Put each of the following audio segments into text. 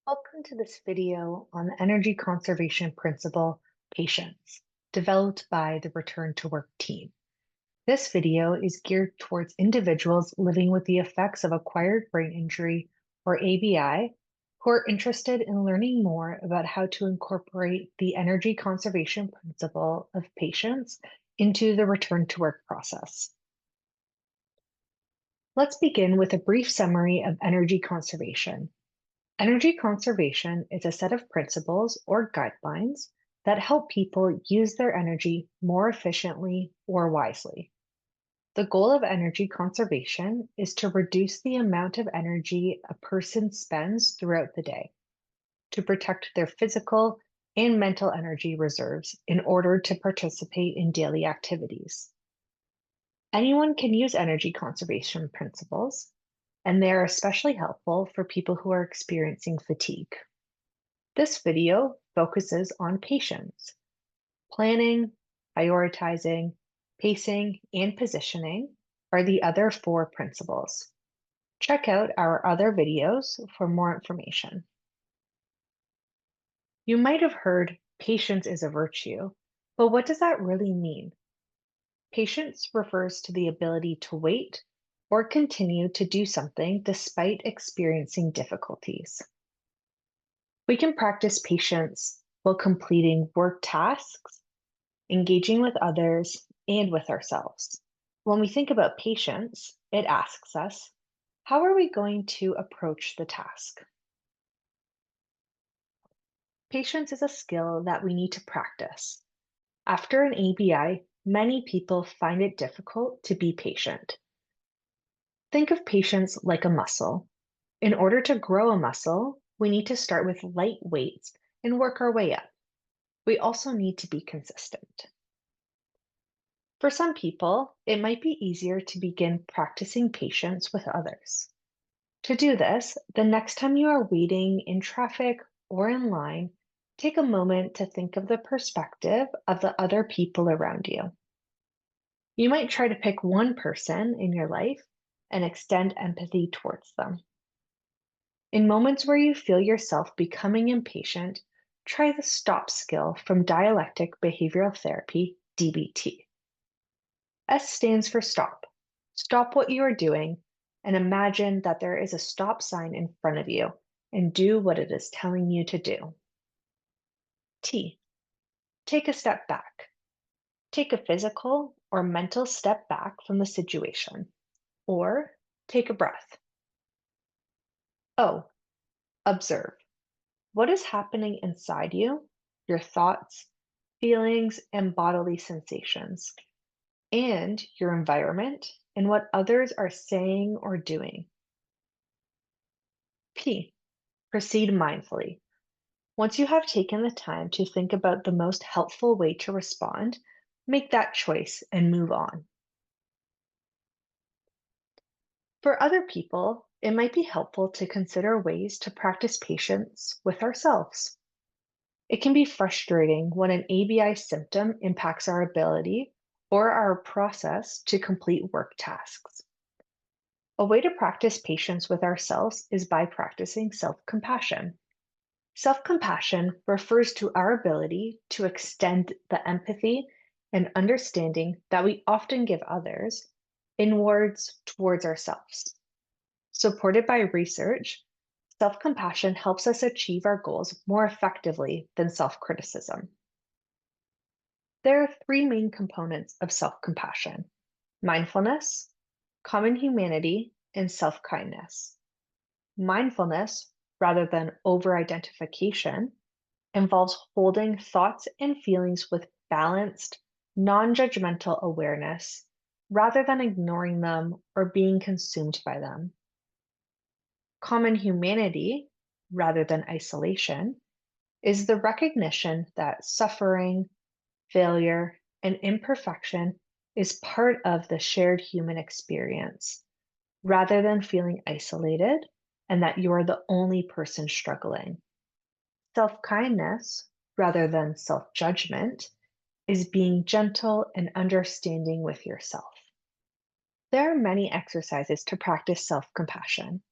Welcome to this video on the energy conservation principle, patience, developed by the Return to Work team. This video is geared towards individuals living with the effects of acquired brain injury, or ABI, who are interested in learning more about how to incorporate the energy conservation principle of patience into the return to work process. Let's begin with a brief summary of energy conservation. Energy conservation is a set of principles or guidelines that help people use their energy more efficiently or wisely. The goal of energy conservation is to reduce the amount of energy a person spends throughout the day, to protect their physical and mental energy reserves in order to participate in daily activities. Anyone can use energy conservation principles, and they are especially helpful for people who are experiencing fatigue. This video focuses on patience. Planning, prioritizing, pacing, and positioning are the other four principles. Check out our other videos for more information. You might have heard patience is a virtue, but what does that really mean? Patience refers to the ability to wait or continue to do something despite experiencing difficulties. We can practice patience while completing work tasks, engaging with others, and with ourselves. When we think about patience, it asks us, how are we going to approach the task? Patience is a skill that we need to practice. After an ABI, many people find it difficult to be patient. Think of patience like a muscle. In order to grow a muscle, we need to start with light weights and work our way up. We also need to be consistent. For some people, it might be easier to begin practicing patience with others. To do this, the next time you are waiting in traffic or in line, take a moment to think of the perspective of the other people around you. You might try to pick one person in your life and extend empathy towards them. In moments where you feel yourself becoming impatient, try the stop skill from dialectic behavioral therapy, DBT. S stands for stop. Stop what you are doing and imagine that there is a stop sign in front of you and do what it is telling you to do. T, take a step back. Take a physical or mental step back from the situation, or take a breath. O, observe. What is happening inside you, your thoughts, feelings, and bodily sensations, and your environment and what others are saying or doing. P, proceed mindfully. Once you have taken the time to think about the most helpful way to respond, make that choice and move on. For other people, it might be helpful to consider ways to practice patience with ourselves. It can be frustrating when an ABI symptom impacts our ability or our process to complete work tasks. A way to practice patience with ourselves is by practicing self-compassion. Self-compassion refers to our ability to extend the empathy and understanding that we often give others inwards towards ourselves. Supported by research, self-compassion helps us achieve our goals more effectively than self-criticism. There are three main components of self-compassion: mindfulness, common humanity, and self-kindness. Mindfulness, rather than over-identification, involves holding thoughts and feelings with balanced, non-judgmental awareness rather than ignoring them or being consumed by them. Common humanity, rather than isolation, is the recognition that suffering, failure, and imperfection is part of the shared human experience, rather than feeling isolated and that you are the only person struggling. Self-kindness, rather than self-judgment, is being gentle and understanding with yourself. There are many exercises to practice self-compassion.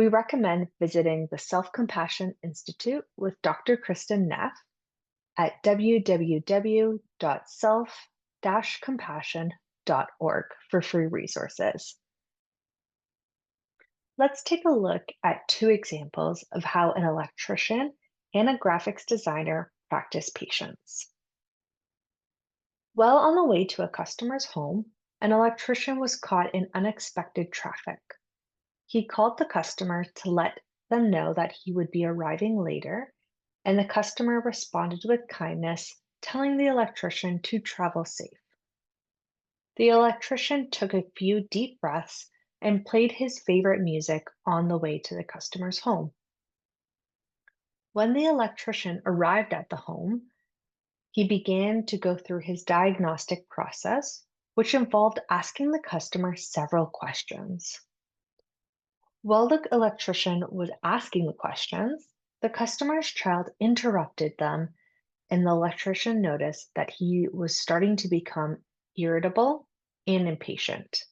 We recommend visiting the Self Compassion Institute with Dr. Kristen Neff at www.self-compassion.org for free resources. Let's take a look at two examples of how an electrician and a graphics designer practice patience. While on the way to a customer's home, an electrician was caught in unexpected traffic. He called the customer to let them know that he would be arriving later, and the customer responded with kindness, telling the electrician to travel safe. The electrician took a few deep breaths and played his favorite music on the way to the customer's home. When the electrician arrived at the home, he began to go through his diagnostic process, which involved asking the customer several questions. While the electrician was asking the questions, the customer's child interrupted them, and the electrician noticed that he was starting to become irritable and impatient.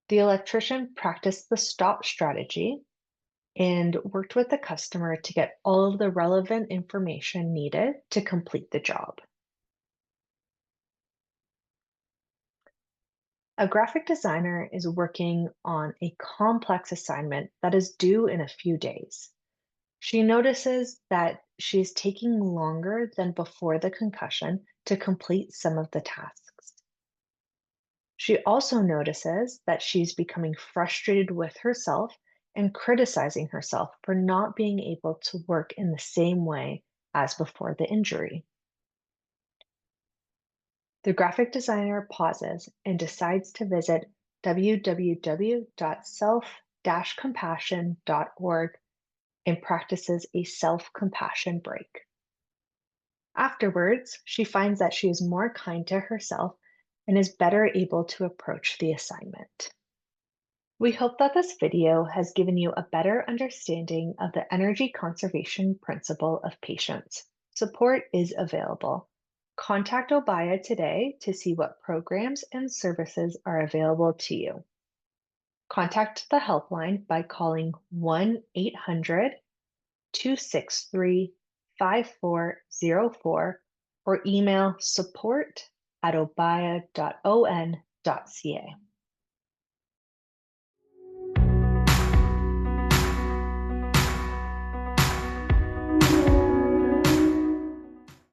The electrician practiced the stop strategy and worked with the customer to get all of the relevant information needed to complete the job. A graphic designer is working on a complex assignment that is due in a few days. She notices that she is taking longer than before the concussion to complete some of the tasks. She also notices that she's becoming frustrated with herself and criticizing herself for not being able to work in the same way as before the injury. The graphic designer pauses and decides to visit www.self-compassion.org and practices a self-compassion break. Afterwards, she finds that she is more kind to herself and is better able to approach the assignment. We hope that this video has given you a better understanding of the energy conservation principle of patience. Support is available. Contact OBIA today to see what programs and services are available to you. Contact the helpline by calling 1-800-263-5404 or email support@obia.on.ca.